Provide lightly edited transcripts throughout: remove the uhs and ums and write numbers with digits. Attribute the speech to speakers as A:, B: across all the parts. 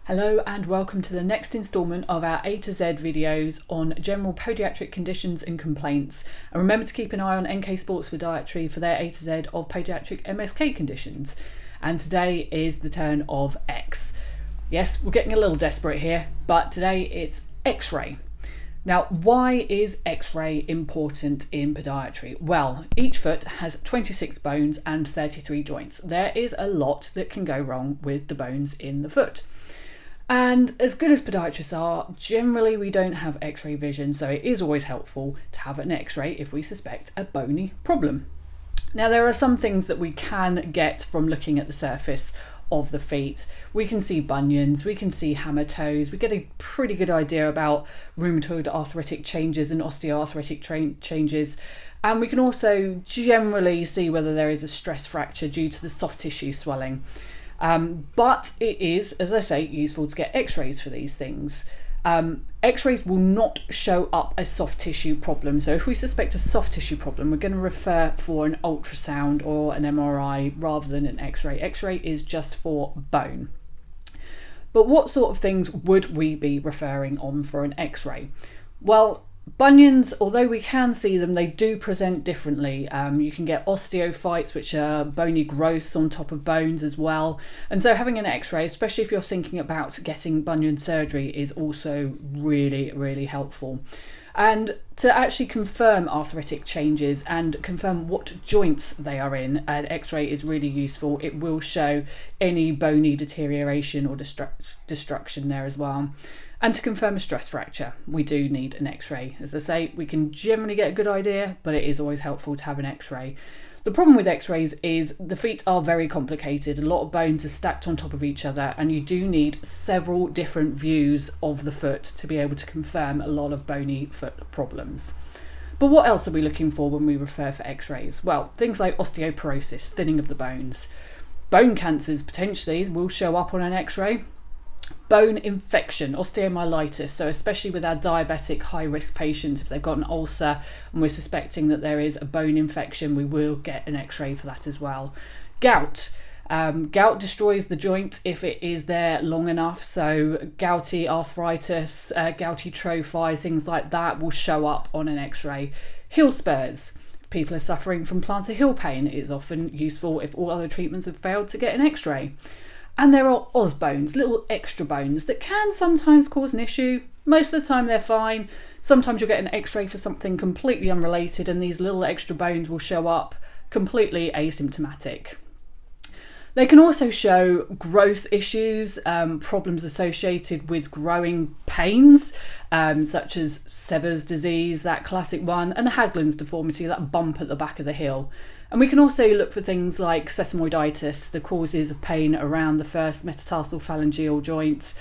A: Hello and welcome to the next instalment of our A to Z videos on general podiatric conditions and complaints. And remember to keep an eye on NK Sports Podiatry for their A to Z of podiatric MSK conditions. And today is the turn of X. Yes, we're getting a little desperate here, but today it's X-ray. Now, why is X-ray important in podiatry? Well, each foot has 26 bones and 33 joints. There is a lot that can go wrong with the bones in the foot. And as good as podiatrists are, generally we don't have X-ray vision, so it is always helpful to have an X-ray if we suspect a bony problem. Now, there are some things that we can get from looking at the surface of the feet. We can see bunions, we can see hammer toes, we get a pretty good idea about rheumatoid arthritic changes and osteoarthritic changes, and we can also generally see whether there is a stress fracture due to the soft tissue swelling. But it is, as I say, useful to get X-rays for these things. X-rays will not show up a soft tissue problem. So if we suspect a soft tissue problem, we're going to refer for an ultrasound or an MRI rather than an X-ray. X-ray is just for bone. But what sort of things would we be referring on for an X-ray? Well, bunions, although we can see them, they do present differently. You can get osteophytes, which are bony growths on top of bones as well. And so having an X-ray, especially if you're thinking about getting bunion surgery, is also really, really helpful. And to actually confirm arthritic changes and confirm what joints they are in, an X-ray is really useful. It will show any bony deterioration or destruction there as well. And to confirm a stress fracture, we do need an X-ray. As I say, we can generally get a good idea, but it is always helpful to have an X-ray. The problem with X-rays is the feet are very complicated. A lot of bones are stacked on top of each other, and you do need several different views of the foot to be able to confirm a lot of bony foot problems. But what else are we looking for when we refer for X-rays? Well, things like osteoporosis, thinning of the bones. Bone cancers potentially will show up on an X-ray. Bone infection, osteomyelitis, so especially with our diabetic high-risk patients, if they've got an ulcer and we're suspecting that there is a bone infection, we will get an X-ray for that as well. Gout. Gout destroys the joint if it is there long enough, so gouty arthritis, gouty trophi, things like that will show up on an X-ray. Heel spurs. If people are suffering from plantar heel pain, it is often useful if all other treatments have failed to get an X-ray. And there are os bones, little extra bones that can sometimes cause an issue. Most of the time they're fine. Sometimes you'll get an X-ray for something completely unrelated and these little extra bones will show up completely asymptomatic. They can also show growth issues, problems associated with growing pains, such as Sever's disease, that classic one, and Haglund's deformity, that bump at the back of the heel. And we can also look for things like sesamoiditis, the causes of pain around the first metatarsal phalangeal joint,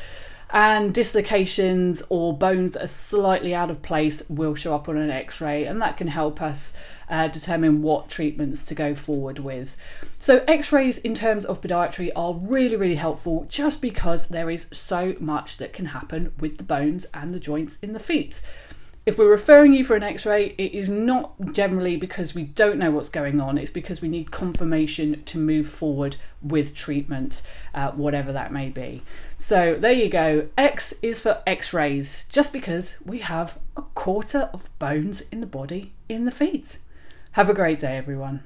A: and dislocations or bones that are slightly out of place will show up on an X-ray, and that can help us determine what treatments to go forward with. So X-rays in terms of podiatry are really, really helpful just because there is so much that can happen with the bones and the joints in the feet. If we're referring you for an X-ray, it is not generally because we don't know what's going on. It's because we need confirmation to move forward with treatment, whatever that may be. So there you go. X is for X-rays, just because we have a quarter of bones in the body in the feet. Have a great day, everyone.